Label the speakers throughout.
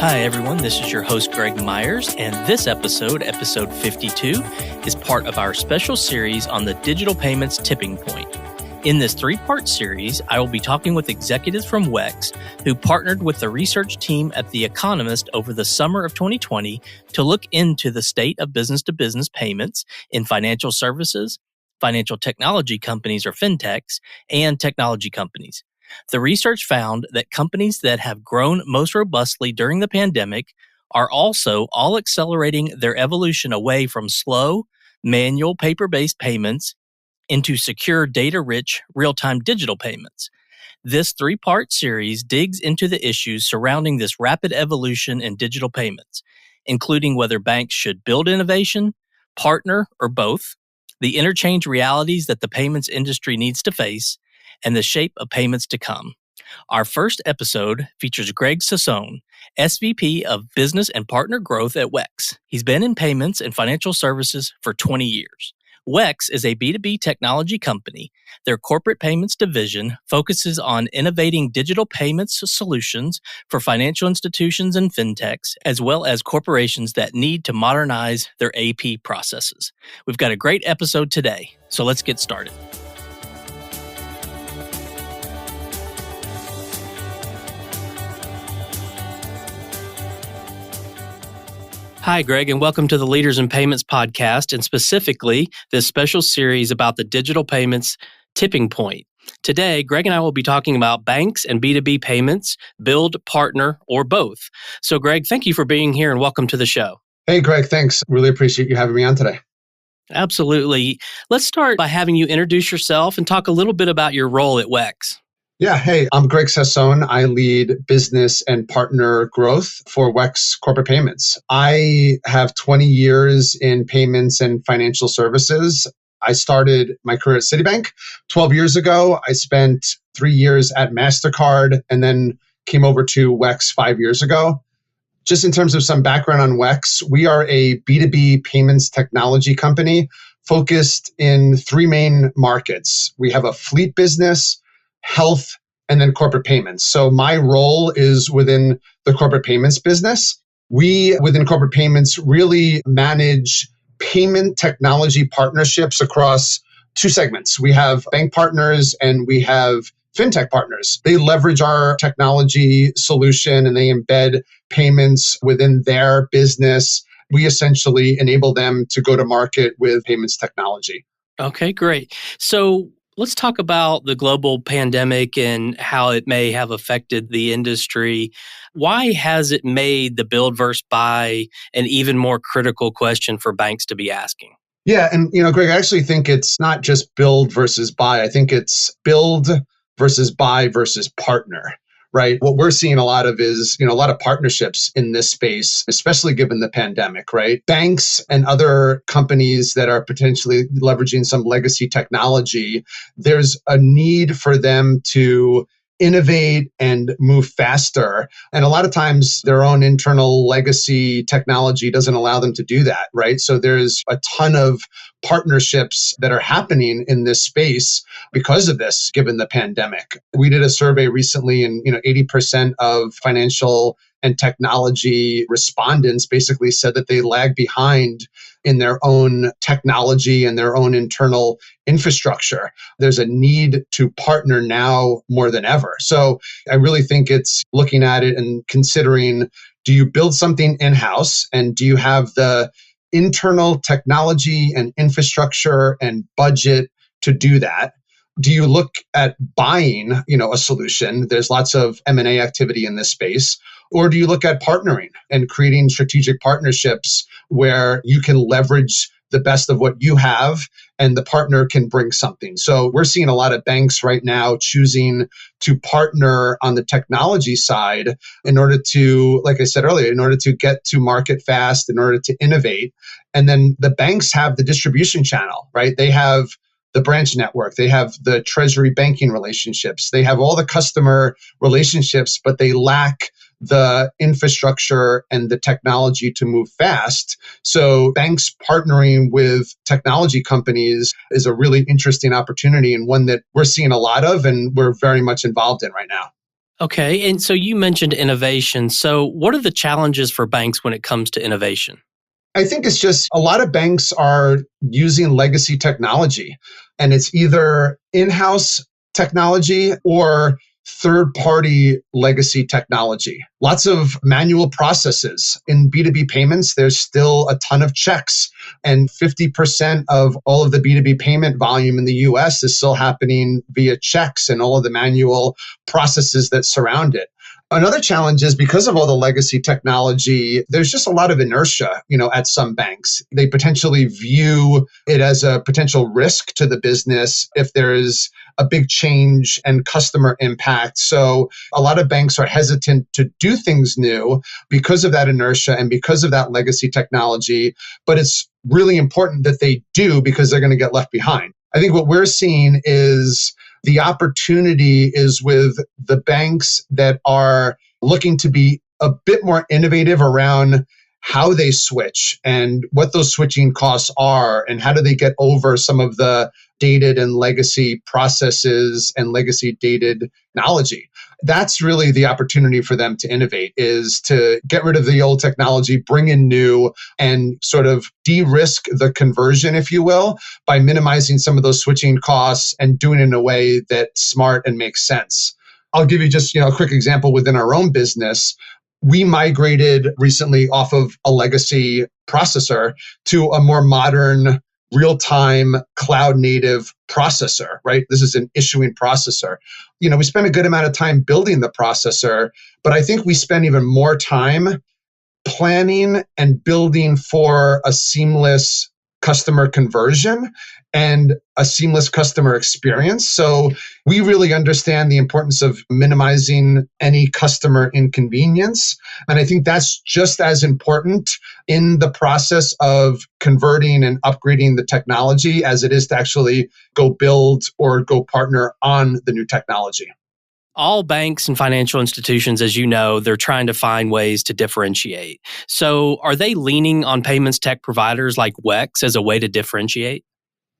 Speaker 1: Hi, everyone. This is your host, Greg Myers, and this episode, episode 52, is part of our special series on the digital payments tipping point. In this three-part series, I will be talking with executives from WEX who partnered with the research team at The Economist over the summer of 2020 to look into the state of business-to-business payments in financial services, financial technology companies or fintechs, and technology companies. The research found that companies that have grown most robustly during the pandemic are also all accelerating their evolution away from slow, manual, paper-based payments into secure, data-rich, real-time digital payments. This three-part series digs into the issues surrounding this rapid evolution in digital payments, including whether banks should build innovation, partner, or both, the interchange realities that the payments industry needs to face, and the shape of payments to come. Our first episode features Greg Sassone, SVP of Business and Partner Growth at WEX. He's been in payments and financial services for 20 years. WEX is a B2B technology company. Their corporate payments division focuses on innovating digital payments solutions for financial institutions and fintechs, as well as corporations that need to modernize their AP processes. We've got a great episode today, so let's get started. Hi, Greg, and welcome to the Leaders in Payments podcast, and specifically this special series about the digital payments tipping point. Today, Greg and I will be talking about banks and B2B payments, build, partner, or both. So, Greg, thank you for being here and welcome to the show.
Speaker 2: Hey, Greg, thanks. Really appreciate you having me on today.
Speaker 1: Absolutely. Let's start by having you introduce yourself and talk a little bit about your role at WEX.
Speaker 2: Yeah, hey, I'm Greg Sassone. I lead business and partner growth for WEX Corporate Payments. I have 20 years in payments and financial services. I started my career at Citibank 12 years ago. I spent 3 years at MasterCard and then came over to WEX 5 years ago. Just in terms of some background on WEX, we are a B2B payments technology company focused in three main markets. We have a fleet business, health, and then corporate payments. So my role is within the corporate payments business. We, within corporate payments, really manage payment technology partnerships across two segments. We have bank partners and we have fintech partners. They leverage our technology solution and they embed payments within their business. We essentially enable them to go to market with payments technology.
Speaker 1: Okay, great. So let's talk about the global pandemic and how it may have affected the industry. Why has it made the build versus buy an even more critical question for banks to be asking?
Speaker 2: Yeah, and Greg, I actually think it's not just build versus buy. I think it's build versus buy versus partner. Right. What we're seeing a lot of is, a lot of partnerships in this space, especially given the pandemic, right? Banks and other companies that are potentially leveraging some legacy technology, there's a need for them to innovate and move faster. And a lot of times their own internal legacy technology doesn't allow them to do that, right? So there's a ton of partnerships that are happening in this space because of this, given the pandemic. We did a survey recently and 80% of financial and technology respondents basically said that they lag behind in their own technology and their own internal infrastructure. There's a need to partner now more than ever. So I really think it's looking at it and considering, do you build something in-house and do you have the internal technology and infrastructure and budget to do that? Do you look at buying, a solution? There's lots of M&A activity in this space. Or do you look at partnering and creating strategic partnerships where you can leverage the best of what you have and the partner can bring something? So we're seeing a lot of banks right now choosing to partner on the technology side in order to, like I said earlier, in order to get to market fast, in order to innovate. And then the banks have the distribution channel, right? They have the branch network, they have the treasury banking relationships, they have all the customer relationships, but they lack the infrastructure and the technology to move fast. So banks partnering with technology companies is a really interesting opportunity and one that we're seeing a lot of and we're very much involved in right now.
Speaker 1: Okay. And so you mentioned innovation. So what are the challenges for banks when it comes to innovation?
Speaker 2: I think it's just a lot of banks are using legacy technology, and it's either in house technology or third party legacy technology. Lots of manual processes. In B2B payments, there's still a ton of checks, and 50% of all of the B2B payment volume in the US is still happening via checks and all of the manual processes that surround it. Another challenge is because of all the legacy technology, there's just a lot of inertia, at some banks. They potentially view it as a potential risk to the business if there is a big change and customer impact. So a lot of banks are hesitant to do things new because of that inertia and because of that legacy technology. But it's really important that they do because they're going to get left behind. I think what we're seeing is the opportunity is with the banks that are looking to be a bit more innovative around how they switch and what those switching costs are and how do they get over some of the dated and legacy processes and legacy dated technology. That's really the opportunity for them to innovate, is to get rid of the old technology, bring in new, and sort of de-risk the conversion, if you will, by minimizing some of those switching costs and doing it in a way that's smart and makes sense. I'll give you just a quick example within our own business. We migrated recently off of a legacy processor to a more modern, real-time, cloud-native processor, right? This is an issuing processor. We spent a good amount of time building the processor, but I think we spent even more time planning and building for a seamless customer conversion and a seamless customer experience. So we really understand the importance of minimizing any customer inconvenience. And I think that's just as important in the process of converting and upgrading the technology as it is to actually go build or go partner on the new technology.
Speaker 1: All banks and financial institutions, as you know, they're trying to find ways to differentiate. So are they leaning on payments tech providers like WEX as a way to differentiate?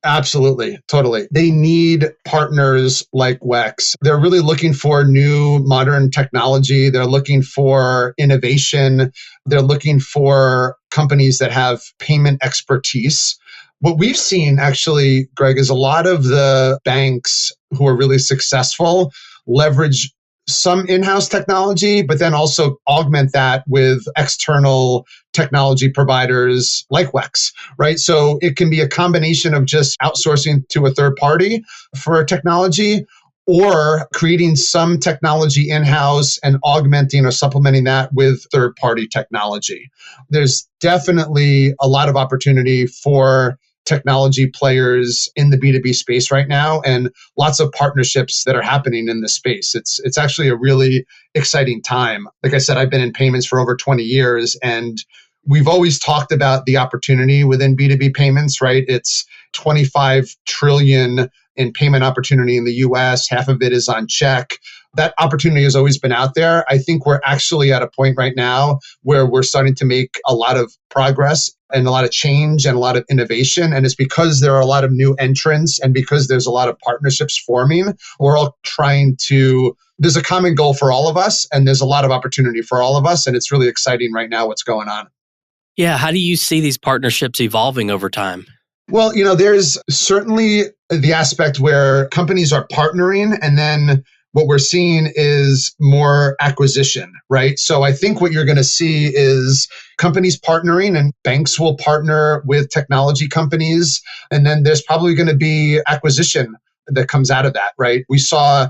Speaker 2: Absolutely. Totally. They need partners like WEX. They're really looking for new modern technology. They're looking for innovation. They're looking for companies that have payment expertise. What we've seen actually, Greg, is a lot of the banks who are really successful leverage some in-house technology, but then also augment that with external technology providers like WEX, right? So it can be a combination of just outsourcing to a third party for technology or creating some technology in-house and augmenting or supplementing that with third-party technology. There's definitely a lot of opportunity for technology players in the B2B space right now, and lots of partnerships that are happening in this space. It's actually a really exciting time. Like I said, I've been in payments for over 20 years, and we've always talked about the opportunity within B2B payments, right? It's 25 trillion in payment opportunity in the US, half of it is on check. That opportunity has always been out there. I think we're actually at a point right now where we're starting to make a lot of progress and a lot of change and a lot of innovation. And it's because there are a lot of new entrants and because there's a lot of partnerships forming. We're all there's a common goal for all of us, and there's a lot of opportunity for all of us. And it's really exciting right now what's going on.
Speaker 1: Yeah. How do you see these partnerships evolving over time?
Speaker 2: Well, there's certainly the aspect where companies are partnering, and then what we're seeing is more acquisition, right? So I think what you're going to see is companies partnering, and banks will partner with technology companies. And then there's probably going to be acquisition that comes out of that, right? We saw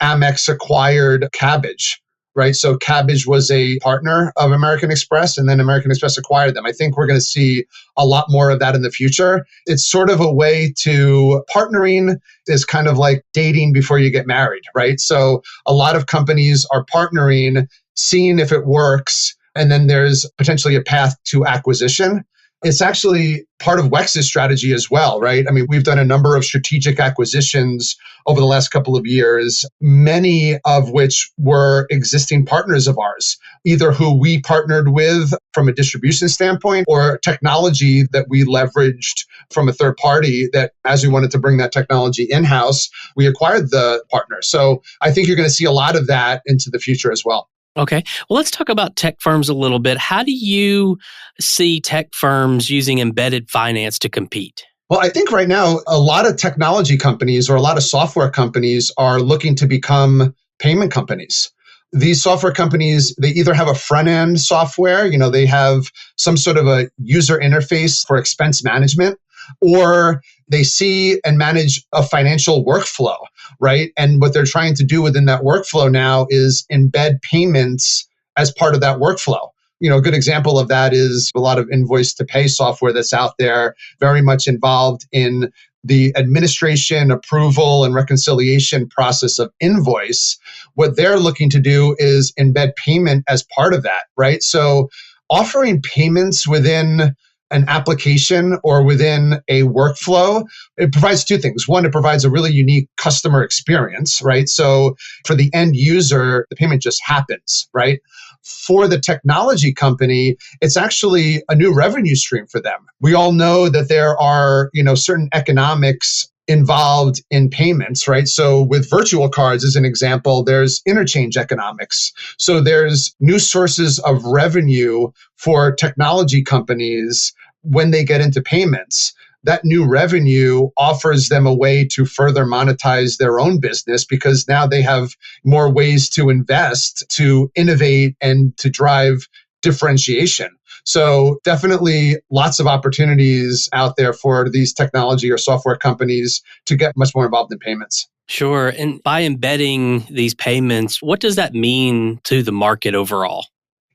Speaker 2: Amex acquired Cabbage, right? So Cabbage was a partner of American Express, and then American Express acquired them. I think we're going to see a lot more of that in the future. It's sort of a way to partnering is kind of like dating before you get married, right? So a lot of companies are partnering, seeing if it works, and then there's potentially a path to acquisition. It's actually part of WEX's strategy as well, right? I mean, we've done a number of strategic acquisitions over the last couple of years, many of which were existing partners of ours, either who we partnered with from a distribution standpoint or technology that we leveraged from a third party that as we wanted to bring that technology in-house, we acquired the partner. So I think you're going to see a lot of that into the future as well.
Speaker 1: Okay. Well, let's talk about tech firms a little bit. How do you see tech firms using embedded finance to compete?
Speaker 2: Well, I think right now, a lot of technology companies or a lot of software companies are looking to become payment companies. These software companies, they either have a front end software, they have some sort of a user interface for expense management, or they see and manage a financial workflow, right? And what they're trying to do within that workflow now is embed payments as part of that workflow. A good example of that is a lot of invoice to pay software that's out there, very much involved in the administration, approval, and reconciliation process of invoice. What they're looking to do is embed payment as part of that, right? So offering payments within an application or within a workflow, it provides two things. One, it provides a really unique customer experience, right? So for the end user, the payment just happens, right? For the technology company, it's actually a new revenue stream for them. We all know that there are, certain economics involved in payments, right? So with virtual cards, as an example, there's interchange economics. So there's new sources of revenue for technology companies when they get into payments. That new revenue offers them a way to further monetize their own business because now they have more ways to invest, to innovate, and to drive differentiation. So definitely lots of opportunities out there for these technology or software companies to get much more involved in payments.
Speaker 1: Sure. And by embedding these payments, what does that mean to the market overall?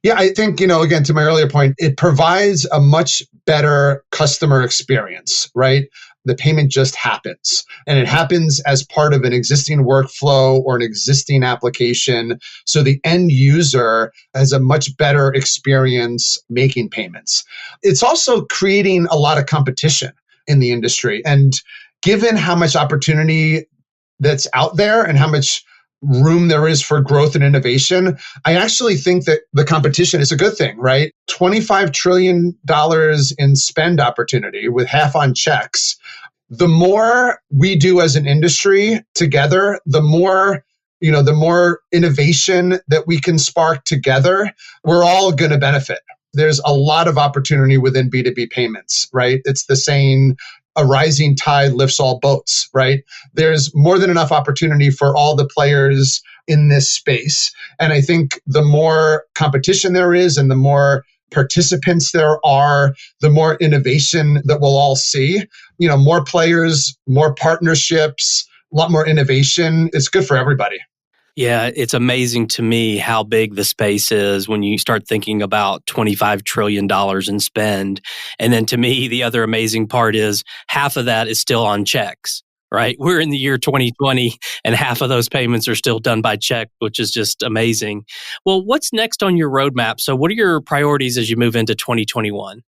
Speaker 2: Yeah, I think, again, to my earlier point, it provides a much better customer experience, right? The payment just happens. And it happens as part of an existing workflow or an existing application. So the end user has a much better experience making payments. It's also creating a lot of competition in the industry. And given how much opportunity that's out there and how much room there is for growth and innovation, I actually think that the competition is a good thing, right? $25 trillion in spend opportunity with half on checks. The more we do as an industry together, the more innovation that we can spark together, we're all going to benefit. There's a lot of opportunity within B2B payments, right? It's the saying, a rising tide lifts all boats, right? There's more than enough opportunity for all the players in this space. And I think the more competition there is and the more participants there are, the more innovation that we'll all see. More players, more partnerships, a lot more innovation. It's good for everybody.
Speaker 1: Yeah, it's amazing to me how big the space is when you start thinking about $25 trillion in spend. And then to me, the other amazing part is half of that is still on checks, right? We're in the year 2020 and half of those payments are still done by check, which is just amazing. Well, what's next on your roadmap? So what are your priorities as you move into 2021?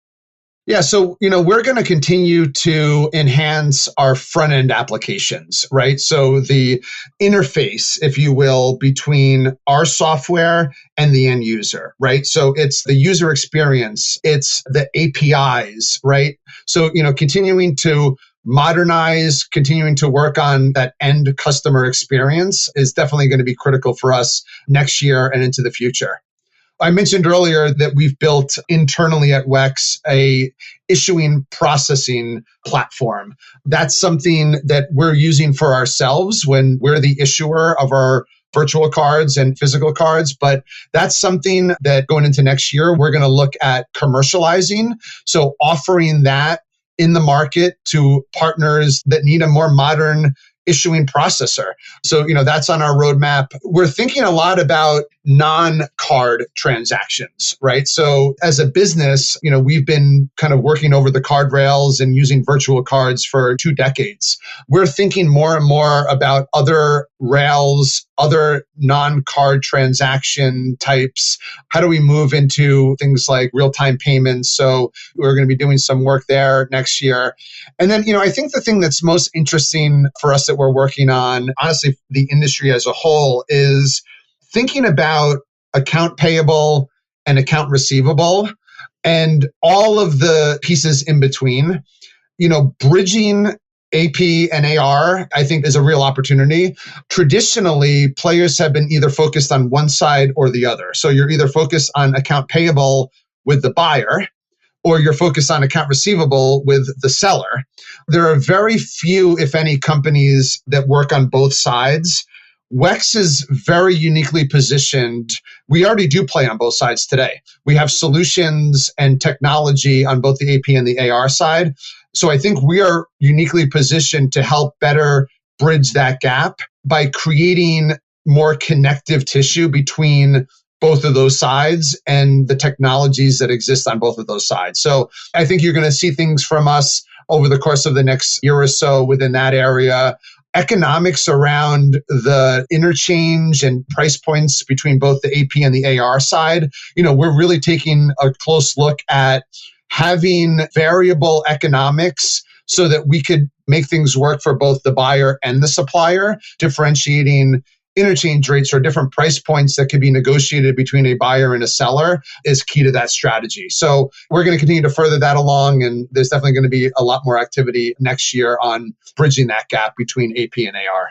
Speaker 2: Yeah, so we're going to continue to enhance our front end applications, right? So the interface, if you will, between our software and the end user, right? So it's the user experience, it's the APIs, right? So continuing to modernize, continuing to work on that end customer experience is definitely going to be critical for us next year and into the future. I mentioned earlier that we've built internally at WEX a issuing processing platform. That's something that we're using for ourselves when we're the issuer of our virtual cards and physical cards. But that's something that going into next year, we're going to look at commercializing. So offering that in the market to partners that need a more modern issuing processor. So, that's on our roadmap. We're thinking a lot about non-card transactions, right? So as a business, we've been kind of working over the card rails and using virtual cards for 2 decades. We're thinking more and more about other Rails, other non-card transaction types? How do we move into things like real-time payments? So we're going to be doing some work there next year. And then, I think the thing that's most interesting for us that we're working on, honestly, the industry as a whole, is thinking about account payable and account receivable and all of the pieces in between. Bridging AP and AR, I think, is a real opportunity. Traditionally, players have been either focused on one side or the other. So you're either focused on account payable with the buyer, or you're focused on account receivable with the seller. There are very few, if any, companies that work on both sides. WEX is very uniquely positioned. We already do play on both sides today. We have solutions and technology on both the AP and the AR side. So I think we are uniquely positioned to help better bridge that gap by creating more connective tissue between both of those sides and the technologies that exist on both of those sides. So I think you're going to see things from us over the course of the next year or so within that area. Economics around the interchange and price points between both the AP and the AR side, we're really taking a close look at having variable economics so that we could make things work for both the buyer and the supplier, differentiating interchange rates or different price points that could be negotiated between a buyer and a seller is key to that strategy. So we're going to continue to further that along, and there's definitely going to be a lot more activity next year on bridging that gap between AP and AR.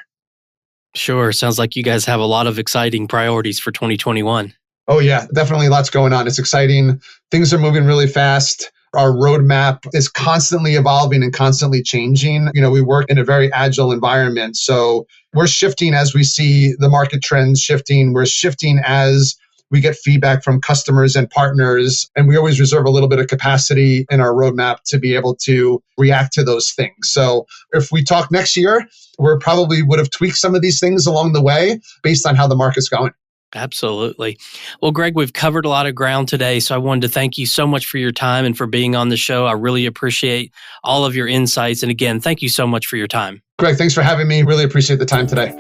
Speaker 1: Sure. Sounds like you guys have a lot of exciting priorities for 2021.
Speaker 2: Oh yeah, definitely lots going on. It's exciting. Things are moving really fast. Our roadmap is constantly evolving and constantly changing. We work in a very agile environment. So we're shifting as we see the market trends shifting. We're shifting as we get feedback from customers and partners. And we always reserve a little bit of capacity in our roadmap to be able to react to those things. So if we talk next year, we probably would have tweaked some of these things along the way based on how the market's going.
Speaker 1: Absolutely. Well, Greg, we've covered a lot of ground today, so I wanted to thank you so much for your time and for being on the show. I really appreciate all of your insights. And again, thank you so much for your time.
Speaker 2: Greg, thanks for having me. Really appreciate the time today.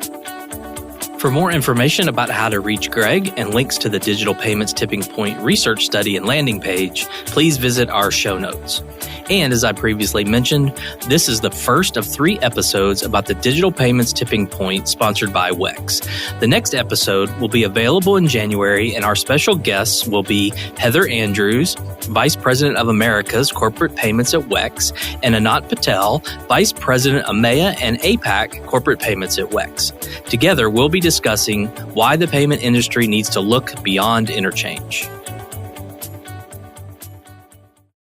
Speaker 1: For more information about how to reach Greg and links to the Digital Payments Tipping Point research study and landing page, please visit our show notes. And as I previously mentioned, this is the first of 3 episodes about the Digital Payments Tipping Point sponsored by WEX. The next episode will be available in January, and our special guests will be Heather Andrews, Vice President of Americas Corporate Payments at WEX, and Anant Patel, Vice President EMEA and APAC Corporate Payments at WEX. Together, we'll be discussing why the payment industry needs to look beyond interchange.